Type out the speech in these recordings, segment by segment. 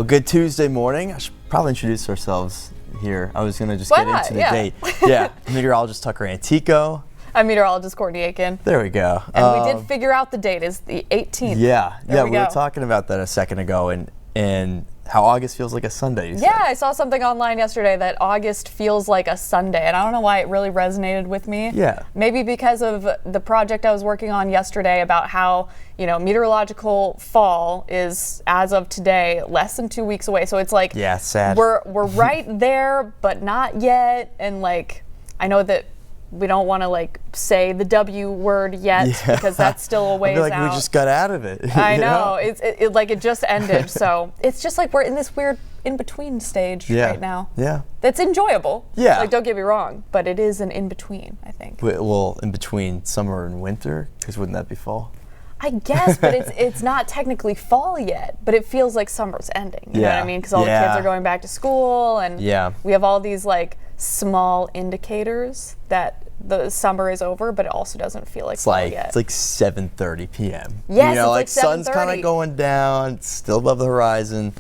Well, good Tuesday morning. I should probably introduce ourselves here. I was going to just get into the date. Yeah, meteorologist Tucker Antico. I'm meteorologist Courtney Aitken. There we go. And we did figure out the date is the 18th. Yeah, we were talking about that a second ago, and how August feels like a Sunday. Yeah, I saw something online yesterday that August feels like a Sunday, and I don't know why it really resonated with me. Yeah. Maybe because of the project I was working on yesterday about how, meteorological fall is, as of today, less than 2 weeks away. So it's like, yeah, sad. We're right there, but not yet. And I know that we don't want to say the W word yet because that's still a ways I feel like out. we just got out of it. I know. It just ended. So it's just like we're in this weird in-between stage right now. Yeah. That's enjoyable. Yeah. Don't get me wrong, but it is an in-between, I think. Well, in between summer and winter, because wouldn't that be fall? I guess, but it's not technically fall yet, but it feels like summer's ending. You know what I mean? Because all the kids are going back to school, and we have all these small indicators that the summer is over, but it also doesn't feel like fall yet. It's like 7:30 p.m. Yes, it's like sun's kind of going down, it's still above the horizon.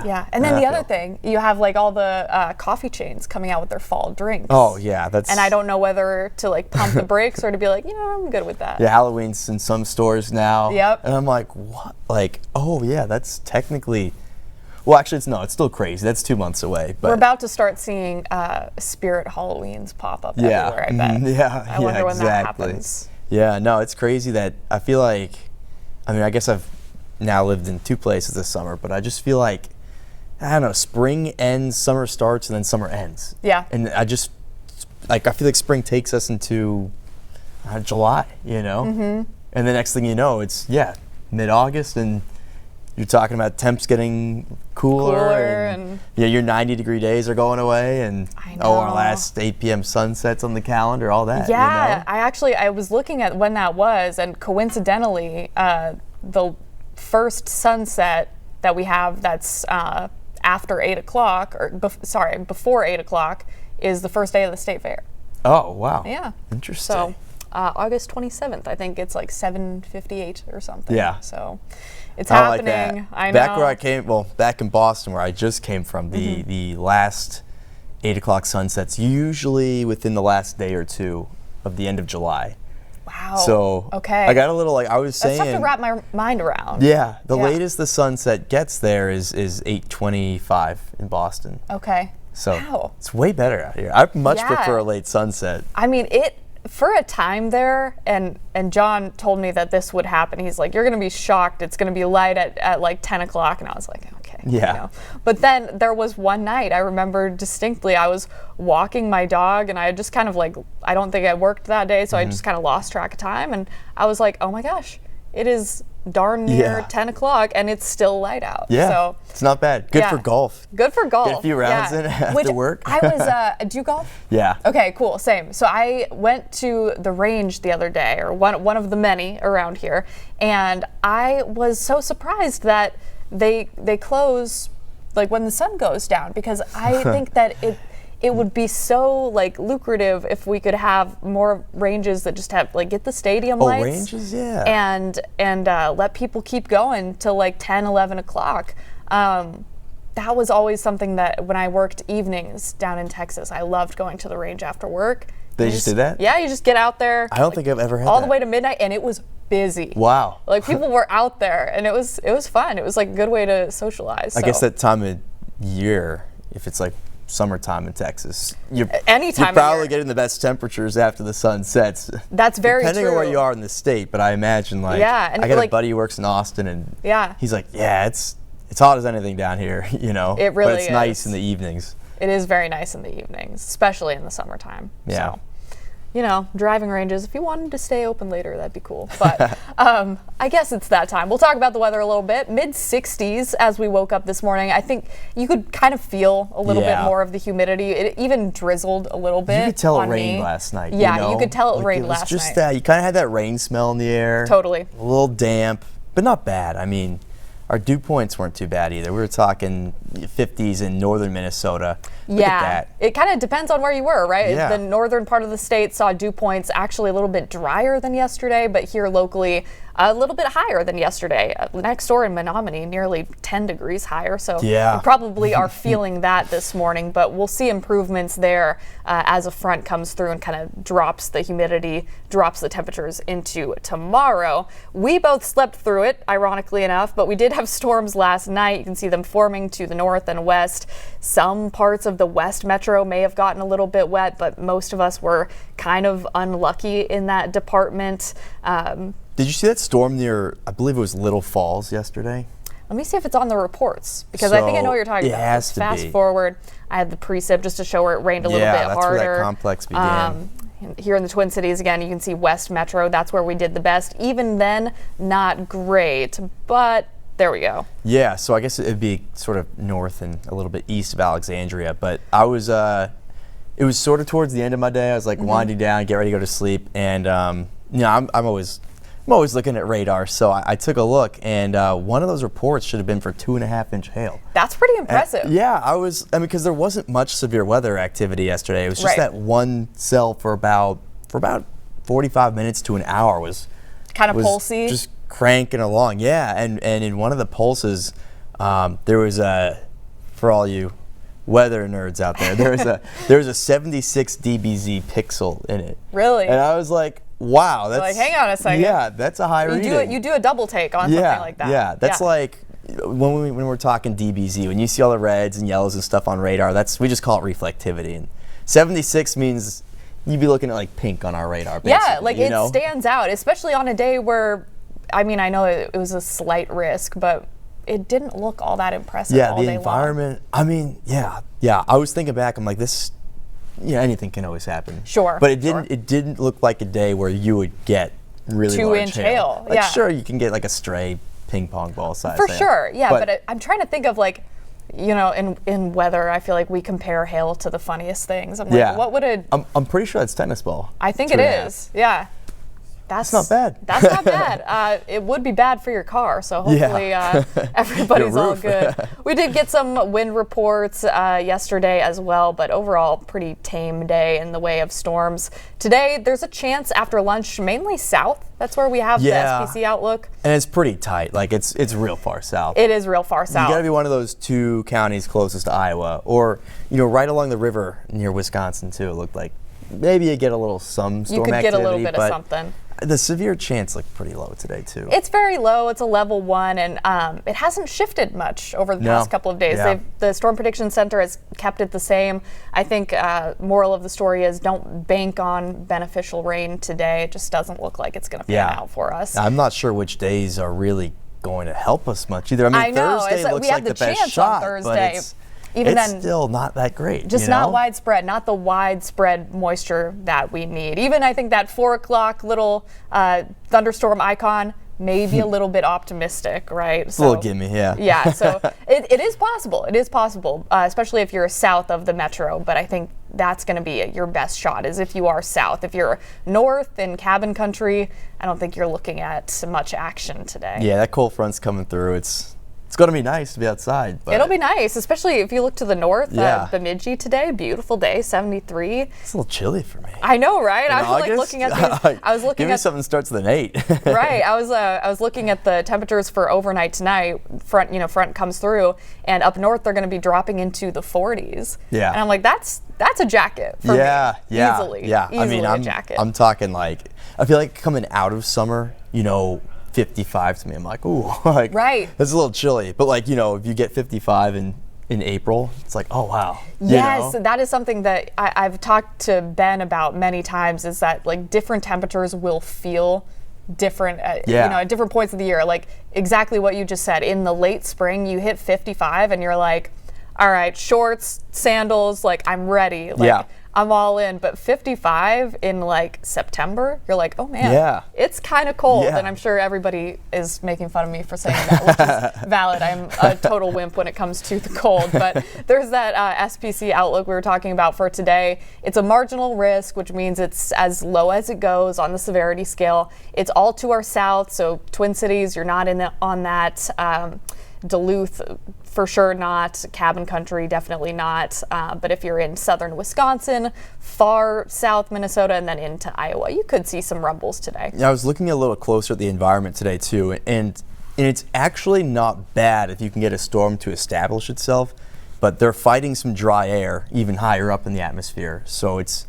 Yeah, and then the other thing, you have all the coffee chains coming out with their fall drinks. Oh yeah, and I don't know whether to pump the brakes or to be I'm good with that. Yeah, Halloween's in some stores now. Yep. And I'm like, what? Oh yeah, that's technically. Well, actually, it's still crazy. That's 2 months away. But we're about to start seeing spirit Halloweens pop up everywhere, I bet. I wonder when that happens. Yeah, no, it's crazy that I feel like, I guess I've now lived in two places this summer, but I just feel like, I don't know, spring ends, summer starts, and then summer ends. Yeah. And I just, I feel like spring takes us into July, Mm-hmm. And the next thing you know, it's, mid-August, and you're talking about temps getting cooler and your 90-degree days are going away, and our last 8 p.m. sunsets on the calendar, all that. Yeah, I was looking at when that was, and coincidentally, the first sunset that we have that's after 8 o'clock, or before 8 o'clock, is the first day of the state fair. Oh, wow. Yeah. Interesting. So August 27th, I think it's 7:58 or something. Yeah. So it's happening. Like that. I know. Back where I came, back in Boston where I just came from, the last 8 o'clock sunsets usually within the last day or two of the end of July. Wow. So I got a little I was saying. That's tough to wrap my mind around. Yeah. The latest the sunset gets there is 8:25 in Boston. Okay. So it's way better out here. I much prefer a late sunset. For a time there, and John told me that this would happen. He's like, you're going to be shocked. It's going to be light at 10 o'clock. And I was like, okay. Yeah. But then there was one night, I remember distinctly, I was walking my dog, and I just kind of I don't think I worked that day, so I just kind of lost track of time. And I was like, oh my gosh, it is darn near 10 o'clock, and it's still light out. Yeah, so it's not bad. Good for golf. Good for golf. Get a few rounds in after work. I was, do you golf? Yeah. Okay, cool, same. So I went to the range the other day, or one of the many around here, and I was so surprised that they close when the sun goes down, because I think that it would be so lucrative if we could have more ranges that just have get the stadium lights. Ranges, yeah. And let people keep going till 10, 11 o'clock. That was always something that when I worked evenings down in Texas, I loved going to the range after work. They just did that? Yeah, you just get out there. I don't think I've ever had all that. the way to midnight, and it was busy. Wow. People were out there, and it was fun. It was a good way to socialize. I guess that time of year, if it's summertime in Texas, you're probably getting the best temperatures after the sun sets. That's very depending true. on where you are in the state, but I imagine and I got a buddy who works in Austin, and he's like, it's hot as anything down here, It really but it's is. nice in the evenings. It is very nice in the evenings, especially in the summertime. Yeah. So, driving ranges, if you wanted to stay open later, that'd be cool. But I guess it's that time. We'll talk about the weather a little bit. Mid-60s as we woke up this morning. I think you could kind of feel a little bit more of the humidity. It even drizzled a little bit. You could tell it on rained me. last night. Yeah, you could tell it rained last night. Just that. You kind of had that rain smell in the air. Totally. A little damp, but not bad. our dew points weren't too bad either. We were talking 50s in northern Minnesota. Look at that. It kind of depends on where you were, right? Yeah. The northern part of the state saw dew points actually a little bit drier than yesterday, but here locally a little bit higher than yesterday. Next door in Menominee, nearly 10 degrees higher. So you probably are feeling that this morning, but we'll see improvements there as a front comes through and kind of drops the humidity, drops the temperatures into tomorrow. We both slept through it, ironically enough, but we did have storms last night. You can see them forming to the north and west. Some parts of the west metro may have gotten a little bit wet, but most of us were kind of unlucky in that department. Did you see that storm near, I believe it was Little Falls yesterday? Let me see if it's on the reports, because I think I know what you're talking about. It has to fast be. forward. I had the precip just to show where it rained a little bit that's harder. where that complex began. Here in the Twin Cities, again, you can see West Metro. That's where we did the best. Even then, not great, but there we go. Yeah, so I guess it'd be sort of north and a little bit east of Alexandria. But I was, it was sort of towards the end of my day. I was like winding down, get ready to go to sleep, and I'm always looking at radar. So I took a look, and one of those reports should have been for 2.5-inch hail. That's pretty impressive. And, because there wasn't much severe weather activity yesterday. It was just that one cell for about 45 minutes to an hour was kind of pulsy, just cranking along. Yeah, and in one of the pulses, there was for all you weather nerds out there, there was a 76 dBz pixel in it. Really? And I was like, wow, that's like, hang on a second. Yeah, that's a high reading. You do a double take on something like that. Yeah, that's like when we're talking DBZ, when you see all the reds and yellows and stuff on radar, we just call it reflectivity. And 76 means you'd be looking at like pink on our radar. Yeah, like it stands out, especially on a day where, I mean, I know it was a slight risk, but it didn't look all that impressive all day long. Yeah, the environment, I mean, yeah. I was thinking back, I'm like, this, anything can always happen. Sure. But it didn't look like a day where you would get really 2-inch hail. Like, sure, you can get like a stray ping pong ball size for hail. sure, yeah. But I'm trying to think of like, in weather, I feel like we compare hail to the funniest things. I'm like, what would it? I'm pretty sure that's tennis ball. I think it is. Yeah. That's not bad. That's not bad. It would be bad for your car, so hopefully everybody's all good. We did get some wind reports yesterday as well, but overall pretty tame day in the way of storms. Today, there's a chance after lunch, mainly south. That's where we have the SPC outlook. And it's pretty tight. Like it's real far south. It is real far south. You got to be one of those 2 counties closest to Iowa, or right along the river near Wisconsin too. It looked like maybe you get a little some storm activity. You could get a little bit of something. The severe chance looked pretty low today too. It's very low. It's a level 1, and it hasn't shifted much over the past couple of days. The Storm Prediction Center has kept it the same. I think moral of the story is don't bank on beneficial rain today. It just doesn't look like it's going to pan out for us. I'm not sure which days are really going to help us much either. I mean, Thursday looks like the best shot, but it's still not that great. Just not widespread, not the widespread moisture that we need. Even I think that 4 o'clock little thunderstorm icon may be a little bit optimistic, right? It's a little gimme, yeah. Yeah, so it is possible. It is possible, especially if you're south of the metro. But I think that's going to be your best shot is if you are south. If you're north in cabin country, I don't think you're looking at much action today. Yeah, that cold front's coming through. It's going to be nice to be outside. But it'll be nice, especially if you look to the north. Bemidji today, beautiful day, 73. It's a little chilly for me. I know, right? I was like looking at these. I was looking Give me something that starts with an 8. Right. I was looking at the temperatures for overnight tonight. Front comes through, and up north they're going to be dropping into the 40s. Yeah. And I'm like, that's a jacket for me. Easily. Yeah. Easily a jacket. I'm talking like, I feel like coming out of summer, 55 to me, I'm like, ooh, like, that's a little chilly. But like, if you get 55 in April, it's like, oh wow. Yes, that is something that I've talked to Ben about many times, is that like different temperatures will feel different at different points of the year. Like exactly what you just said. In the late spring, you hit 55 and you're like, all right, shorts, sandals, like I'm ready. Like, I'm all in. But 55 in like September, you're like, oh man, it's kind of cold. And I'm sure everybody is making fun of me for saying that, which is valid. I'm a total wimp when it comes to the cold. But there's that SPC outlook we were talking about for today. It's a marginal risk, which means it's as low as it goes on the severity scale. It's all to our south, so Twin Cities, you're not on that. Duluth, for sure not. Cabin Country, definitely not. But if you're in southern Wisconsin, far south Minnesota, and then into Iowa, you could see some rumbles today. Yeah, I was looking a little closer at the environment today too, and it's actually not bad if you can get a storm to establish itself, but they're fighting some dry air even higher up in the atmosphere. So it's,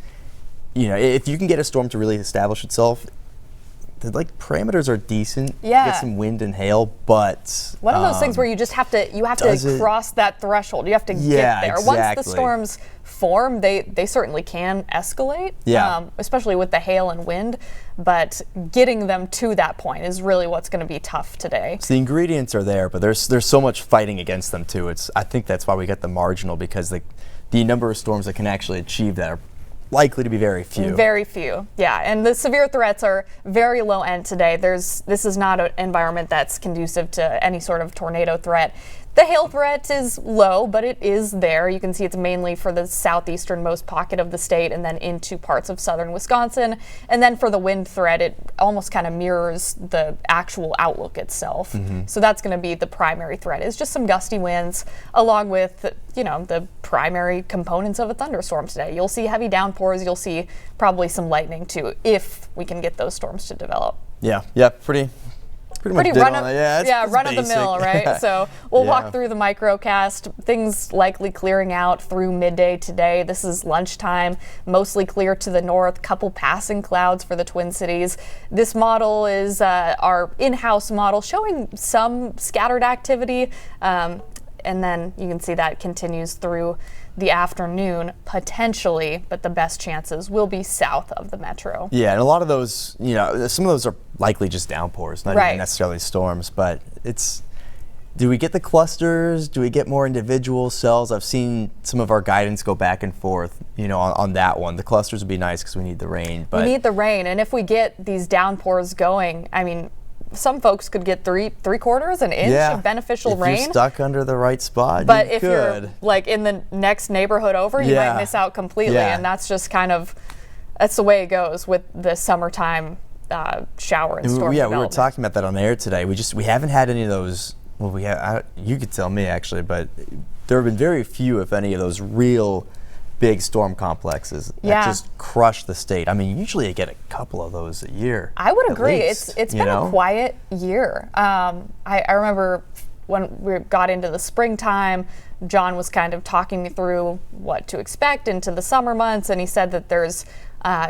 if you can get a storm to really establish itself, the parameters are decent. Yeah. Get some wind and hail, but one of those things where you just have to cross that threshold. You have to get there. Exactly. Once the storms form, they certainly can escalate. Yeah. Especially with the hail and wind. But getting them to that point is really what's going to be tough today. So the ingredients are there, but there's so much fighting against them too. I think that's why we get the marginal, because the number of storms that can actually achieve that are likely to be very few. Very few, yeah. And the severe threats are very low end today. This is not an environment that's conducive to any sort of tornado threat. The hail threat is low, but it is there. You can see it's mainly for the southeasternmost pocket of the state and then into parts of southern Wisconsin. And then for the wind threat, it almost kind of mirrors the actual outlook itself. So that's going to be the primary threat, is just some gusty winds along with, the primary components of a thunderstorm today. You'll see heavy downpours. You'll see probably some lightning too, if we can get those storms to develop. Yeah, pretty much run of the mill, right? So we'll walk through the microcast. Things likely clearing out through midday today. This is lunchtime, mostly clear to the north, couple passing clouds for the Twin Cities. This model is our in-house model showing some scattered activity, and then you can see that continues through the afternoon, potentially, but the best chances will be south of the metro. Yeah, and a lot of those, some of those are likely just downpours, not even necessarily storms, but do we get the clusters? Do we get more individual cells? I've seen some of our guidance go back and forth, on that one. The clusters would be nice because we need the rain. But we need the rain, and if we get these downpours going, some folks could get three-quarters, an inch of beneficial rain. If you're stuck under the right spot, but if you're in the next neighborhood over, you might miss out completely, and that's just that's the way it goes with the summertime shower and storm development. We were talking about that on air today. We haven't had any of those. Well, you could tell me actually, but there have been very few, if any, of those real big storm complexes that just crush the state. Usually you get a couple of those a year. I would agree. It's been a quiet year. I remember when we got into the springtime, John was kind of talking me through what to expect into the summer months, and he said that there's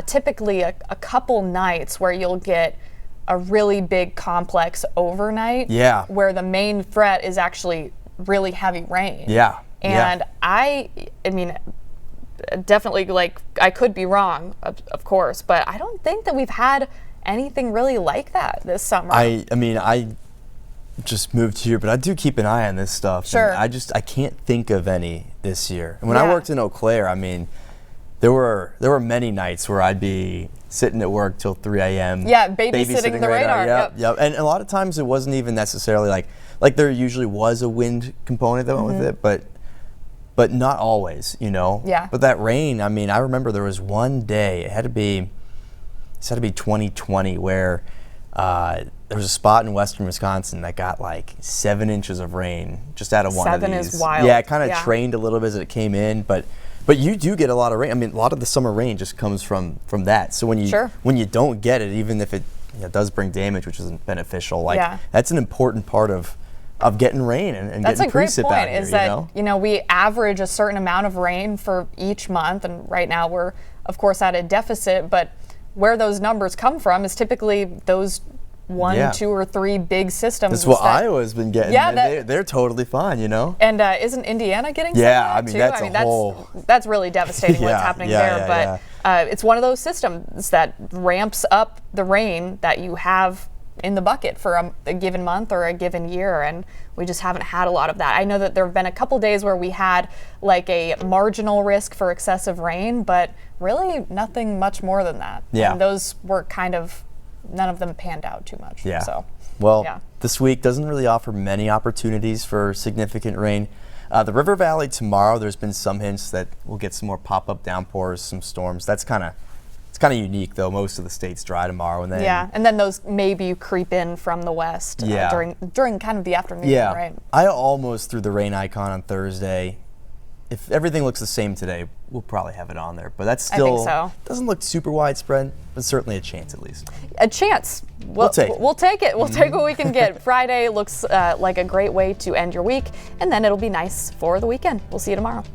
typically a couple nights where you'll get a really big complex overnight where the main threat is actually really heavy rain. And I definitely, I could be wrong, of course, but I don't think that we've had anything really like that this summer. I just moved here, but I do keep an eye on this stuff. Sure. I can't think of any this year. And when I worked in Eau Claire, there were many nights where I'd be sitting at work till 3 a.m. Yeah, babysitting the radar. Yep. And a lot of times it wasn't even necessarily like there usually was a wind component that went with it, but not always, Yeah. But that rain, I remember there was one day, it had to be 2020, where there was a spot in western Wisconsin that got 7 inches of rain just out of one of these. 7 is wild. Yeah, it kind of trained a little bit as it came in, but you do get a lot of rain. A lot of the summer rain just comes from that. So when you don't get it, even if it does bring damage, which isn't beneficial, that's an important part of getting rain and that's getting precip out here. That's a great point, is that, we average a certain amount of rain for each month, and right now we're, of course, at a deficit, but where those numbers come from is typically those 1, 2, or 3 big systems. That's what Iowa's been getting. Yeah, they're totally fine, And isn't Indiana getting some of that too? That's really devastating what's happening there. But it's one of those systems that ramps up the rain that you have in the bucket for a given month or a given year, and we just haven't had a lot of that. I know that there have been a couple days where we had a marginal risk for excessive rain, but really nothing much more than that. Yeah. And those were none of them panned out too much. Yeah. So, this week doesn't really offer many opportunities for significant rain. The River Valley tomorrow, there's been some hints that we'll get some more pop-up downpours, some storms. That's kind of kind of unique though. Most of the state's dry tomorrow, and then and then those maybe creep in from the west during kind of the afternoon. Yeah, right. I almost threw the rain icon on Thursday. If everything looks the same today, we'll probably have it on there. But that's still I think so. Doesn't look super widespread, but certainly a chance at least. A chance. We'll take it. We'll take what we can get. Friday looks like a great way to end your week, and then it'll be nice for the weekend. We'll see you tomorrow.